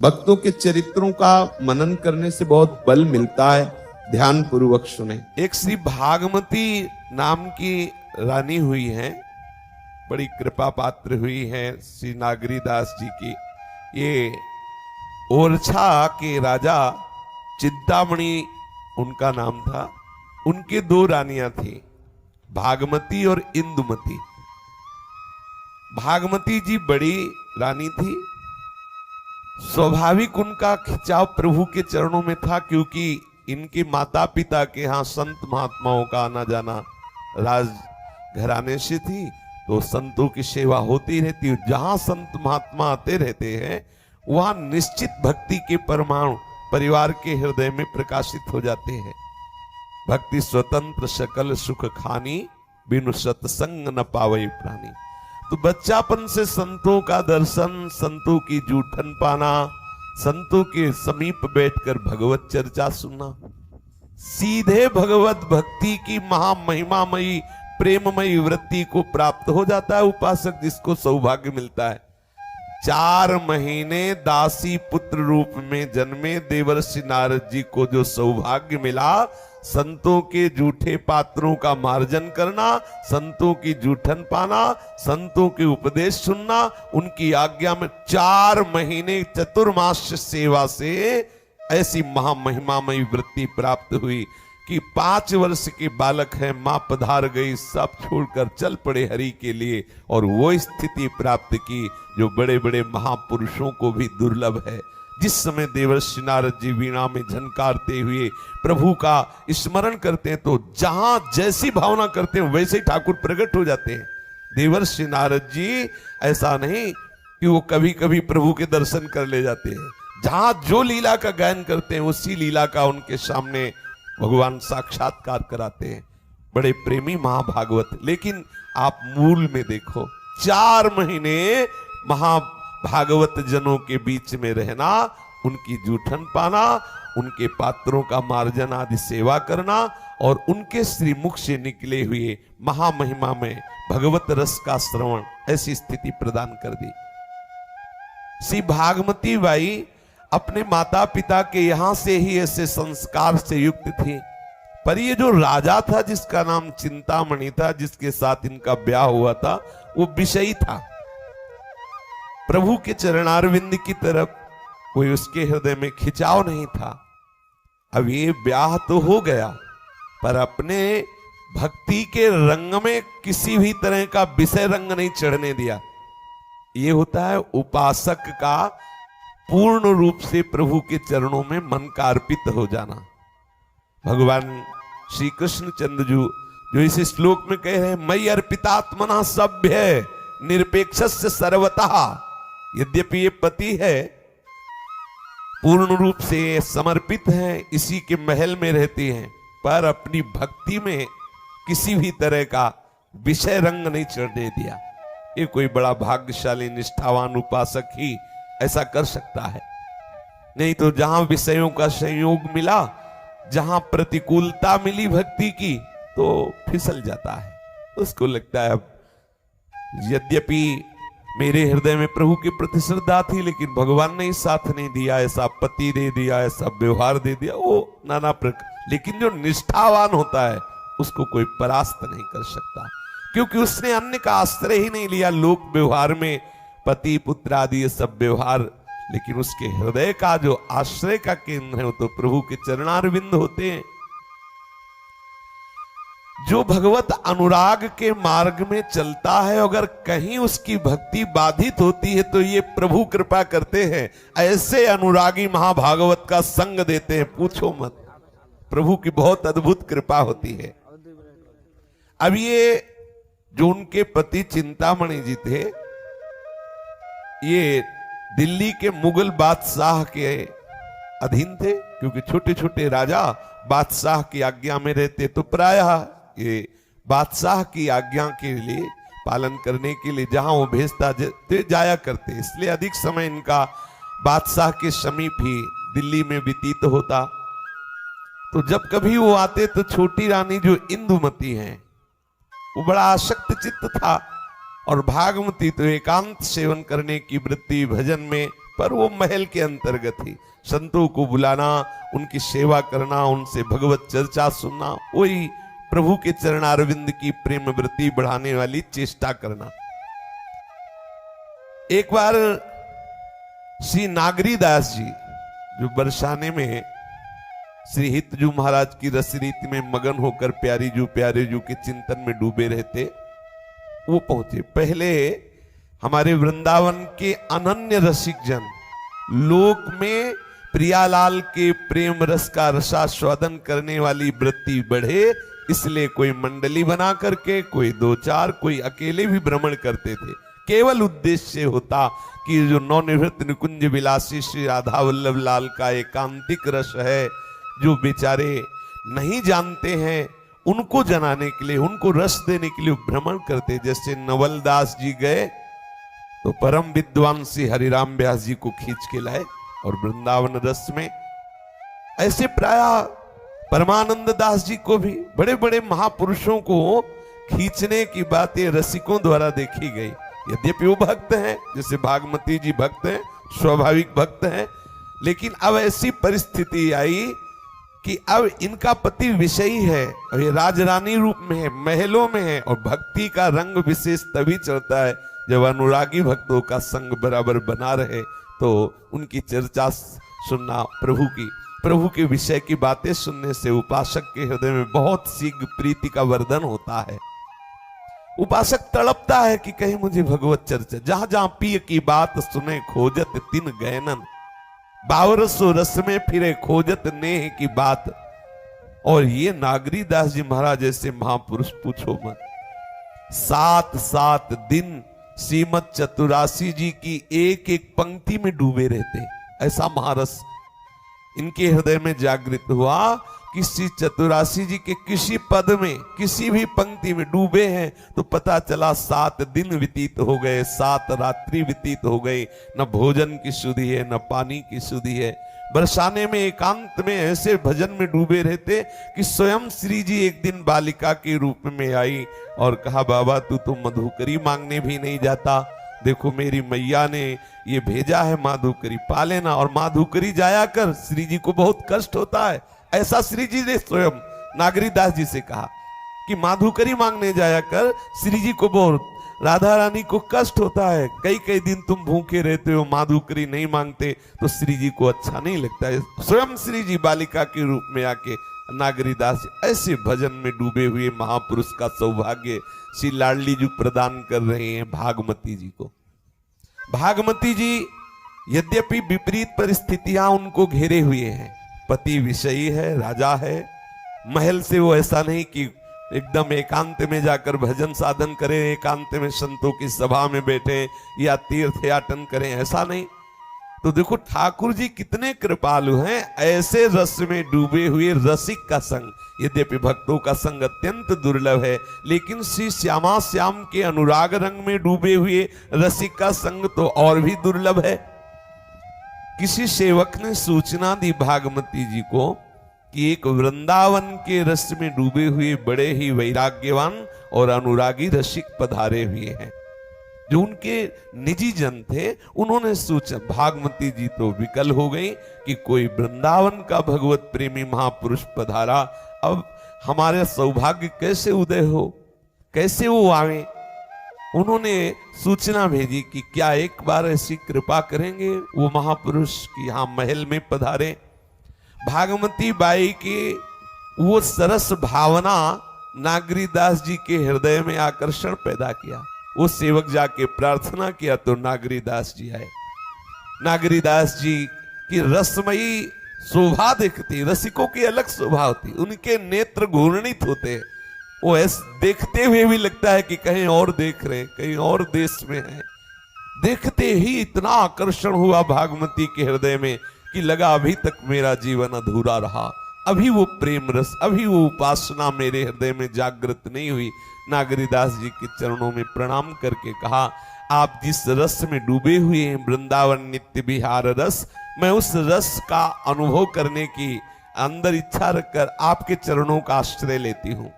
भक्तों के चरित्रों का मनन करने से बहुत बल मिलता है। ध्यान पूर्वक सुने। एक श्री भागमती नाम की रानी हुई है, बड़ी कृपा पात्र हुई है श्री नागरीदास जी की। ये ओरछा के राजा चिंतामणि उनका नाम था। उनके दो रानियां थी, भागमती और इंदुमती। भागमती जी बड़ी रानी थी। स्वाभाविक उनका खिंचाव प्रभु के चरणों में था, क्योंकि इनके माता पिता के यहाँ संत महात्माओं का आना जाना राज घराने से थी, तो संतों की सेवा होती रहती। जहां संत महात्मा आते रहते हैं वहां निश्चित भक्ति के परमाणु परिवार के हृदय में प्रकाशित हो जाते हैं। भक्ति स्वतंत्र सकल सुख खानी, बिनु सत्संग न पावई प्राणी। तो बच्चापन से संतों का दर्शन, संतों की जूठन पाना, संतों के समीप बैठकर भगवत चर्चा सुनना, सीधे भगवत भक्ति की महामहिमामयी प्रेममयी वृत्ति को प्राप्त हो जाता है उपासक, जिसको सौभाग्य मिलता है। 4 महीने दासी पुत्र रूप में जन्मे देवर्षि नारद जी को जो सौभाग्य मिला, संतों के झूठे पात्रों का मार्जन करना, संतों की जूठन पाना, संतों के उपदेश सुनना, उनकी आज्ञा में 4 महीने चतुर्मास सेवा से ऐसी महामहिमामयी वृत्ति प्राप्त हुई कि 5 वर्ष के बालक है, मां पधार गई, सब छोड़कर चल पड़े हरि के लिए। और वो स्थिति प्राप्त की जो बड़े बड़े महापुरुषों को भी दुर्लभ है। जिस समय देवर्षि नारद जी वीणा में झनकारते हुए प्रभु का स्मरण करते हैं, तो जहां जैसी भावना करते हैं वैसे ही ठाकुर प्रकट हो जाते हैं। देवर्षि नारद जी ऐसा नहीं कि वो कभी कभी प्रभु के दर्शन कर ले जाते हैं, जहां जो लीला का गायन करते हैं उसी लीला का उनके सामने भगवान साक्षात्कार कराते हैं। बड़े प्रेमी महाभागवत। लेकिन आप मूल में देखो, 4 महीने महाभागवत जनों के बीच में रहना, उनकी जूठन पाना, उनके पात्रों का मार्जन आदि सेवा करना, और उनके श्रीमुख से निकले हुए महामहिमा में भगवत रस का श्रवण, ऐसी स्थिति प्रदान कर दी। श्री भागमती बाई अपने माता पिता के यहां से ही ऐसे संस्कार से युक्त थी। पर ये जो राजा था जिसका नाम चिंतामणि था, जिसके साथ इनका ब्याह हुआ था, वो विषयी था। प्रभु के चरणारविंद की तरफ कोई उसके हृदय में खिंचाव नहीं था। अब ये ब्याह तो हो गया, पर अपने भक्ति के रंग में किसी भी तरह का विषय रंग नहीं चढ़ने दिया। ये होता है उपासक का पूर्ण रूप से प्रभु के चरणों में मन का अर्पित हो जाना। भगवान श्री कृष्ण चंद्र जो इस श्लोक में कह रहे हैं, मयि अर्पितात्मना सभ्य निरपेक्षस्य सर्वतः। यद्यपि ये पति है, पूर्ण रूप से समर्पित हैं, इसी के महल में रहती हैं, पर अपनी भक्ति में किसी भी तरह का विषय रंग नहीं चढ़ने दिया। ये कोई बड़ा भाग्यशाली निष्ठावान उपासक ही ऐसा कर सकता है। नहीं तो जहां विषयों का संयोग मिला, जहां प्रतिकूलता मिली भक्ति की, तो फिसल जाता है। उसको लगता है अब यद्यपि मेरे हृदय में प्रभु के प्रति श्रद्धा थी, लेकिन भगवान ने साथ नहीं दिया, ऐसा पति दे दिया, ऐसा व्यवहार दे दिया, वो नाना प्रकार। लेकिन जो निष्ठावान होता है उसको कोई परास्त नहीं कर सकता, क्योंकि उसने अन्य का आश्रय ही नहीं लिया। लोक व्यवहार में पति पुत्र आदि ये सब व्यवहार, लेकिन उसके हृदय का जो आश्रय का केंद्र है वो तो प्रभु के चरणारविंद होते हैं। जो भगवत अनुराग के मार्ग में चलता है, अगर कहीं उसकी भक्ति बाधित होती है तो ये प्रभु कृपा करते हैं, ऐसे अनुरागी महाभागवत का संग देते हैं, पूछो मत। प्रभु की बहुत अद्भुत कृपा होती है। अब ये जो उनके पति चिंतामणि जी थे, ये दिल्ली के मुगल बादशाह के अधीन थे, क्योंकि छोटे छोटे राजा बादशाह की आज्ञा में रहते, तो प्रायः ये बादशाह की आज्ञा के लिए पालन करने के लिए जहां वो भेजता जाया करते, इसलिए अधिक समय इनका बादशाह के समीप ही दिल्ली में व्यतीत होता। तो जब कभी वो आते तो छोटी रानी जो इंदुमती हैं, वो बड़ा आसक्त चित्त था, और भागमती तो एकांत सेवन करने की वृत्ति, भजन में पर वो महल के अंतर्गत ही संतों को बुलाना, उनकी सेवा करना, उनसे भगवत चर्चा सुनना, वही प्रभु के चरणारविंद की प्रेम वृत्ति बढ़ाने वाली चेष्टा करना। एक बार श्री नागरीदास जी जो बरसाने में श्री हितजू महाराज की रसरीति में मगन होकर प्यारे जू के चिंतन में डूबे रहते, वो पहुंचे। पहले हमारे वृंदावन के अनन्य रसिक जन लोक में प्रियालाल के प्रेम रस का रसास्वादन करने वाली वृत्ति बढ़े, इसलिए कोई मंडली बना करके, कोई दो चार, कोई अकेले भी भ्रमण करते थे। केवल उद्देश्य होता कि जो नवनिवृत्त निकुंज विलासी श्री राधा वल्लभ लाल का एकांतिक रस है, जो बेचारे नहीं जानते हैं, उनको जनाने के लिए, उनको रस देने के लिए भ्रमण करते। जैसे नवलदास जी गए तो परम विद्वान श्री हरिराम व्यास जी को खींच के लाए और वृंदावन रस में, ऐसे प्राय परमानंद दास जी को भी, बड़े बड़े महापुरुषों को खींचने की बातें रसिकों द्वारा देखी गई। यद्यपि वो भक्त हैं, जैसे भागमती जी भक्त हैं, स्वाभाविक भक्त हैं, लेकिन अब ऐसी परिस्थिति आई कि अब इनका पति विषयी है और ये राजरानी रूप में है, महलों में है, और भक्ति का रंग विशेष तभी चढ़ता है जब अनुरागी भक्तों का संग बराबर बना रहे। तो उनकी चर्चा सुनना, प्रभु के विषय की बातें सुनने से उपासक के हृदय में बहुत शीघ्र प्रीति का वर्धन होता है। उपासक तड़पता है कि कहीं मुझे भगवत चर्चा, जहां जहां पिय की बात सुने खोजत तिन गैनन, बावरसो रस में फिरे खोजत नेह की बात। और ये नागरीदास जी महाराज जैसे महापुरुष पूछो मत, 7-7 दिन श्रीमद चतुरासी जी की एक एक पंक्ति में डूबे रहते। ऐसा महारस इनके हृदय में जागृत हुआ कि श्री चतुरासी जी के किसी पद में, किसी भी पंक्ति में डूबे हैं तो पता चला 7 दिन व्यतीत हो गए, 7 रात्रि व्यतीत हो गई। न भोजन की सुधि है, न पानी की सुधि है। बरसाने में एकांत में ऐसे भजन में डूबे रहते कि स्वयं श्री जी एक दिन बालिका के रूप में आई और कहा, बाबा तू तो मधुकरी मांगने भी नहीं जाता, देखो मेरी मैया ने ये भेजा है, माधुकरी पा लेना। और माधुकरी जाया कर, श्री जी को बहुत कष्ट होता है। ऐसा श्री जी ने स्वयं नागरीदास जी से कहा कि माधुकरी मांगने जाया कर, श्री जी को बहुत, राधा रानी को कष्ट होता है, कई कई दिन तुम भूखे रहते हो, माधुकरी नहीं मांगते तो श्री जी को अच्छा नहीं लगता है। स्वयं श्री जी बालिका के रूप में आके नागरीदास जी ऐसे भजन में डूबे हुए महापुरुष का सौभाग्य श्री लाडली जी प्रदान कर रहे हैं भागमती जी को। भागमती जी यद्यपि विपरीत परिस्थितियां उनको घेरे हुए हैं, पति विषयी है, राजा है, महल से वो ऐसा नहीं कि एकदम एकांत में जाकर भजन साधन करें, एकांत में संतों की सभा में बैठे या तीर्थ याटन करें, ऐसा नहीं। तो देखो ठाकुर जी कितने कृपालु हैं, ऐसे रस में डूबे हुए रसिक का संग, यद्यपि भक्तों का संग अत्यंत दुर्लभ है, लेकिन श्री श्यामा श्याम के अनुराग रंग में डूबे हुए रसिक का संग तो और भी दुर्लभ है। किसी सेवक ने सूचना दी भागमती जी को कि एक वृंदावन के रस में डूबे हुए बड़े ही वैराग्यवान और अनुरागी रसिक पधारे हुए हैं, जो उनके निजी जन थे। उन्होंने सोचा, भागमती जी तो विकल हो गई कि कोई वृंदावन का भगवत प्रेमी महापुरुष पधारा, अब हमारे सौभाग्य कैसे उदय हो, कैसे वो आवे। उन्होंने सूचना भेजी कि क्या एक बार ऐसी कृपा करेंगे वो महापुरुष कि यहां महल में पधारे। भागमती बाई के वो सरस भावना नागरीदास जी के हृदय में आकर्षण पैदा किया। वो सेवक जाके प्रार्थना किया तो नागरीदास जी आए। नागरीदास जी की रसमयी शोभा दिखती, रसिकों की अलग शोभा होती, उनके नेत्र घूर्णित होते, वो ऐसे देखते हुए भी लगता है कि कहीं और देख रहे, कहीं और देश में है। देखते ही इतना आकर्षण हुआ भागमती के हृदय में कि लगा अभी तक मेरा जीवन अधूरा रहा, अभी वो प्रेम रस, अभी वो उपासना मेरे हृदय में जागृत नहीं हुई। नागरीदास जी के चरणों में प्रणाम करके कहा, आप जिस रस में डूबे हुए हैं, वृंदावन नित्य विहार रस, मैं उस रस का अनुभव करने की अंदर इच्छा रखकर आपके चरणों का आश्रय लेती हूं।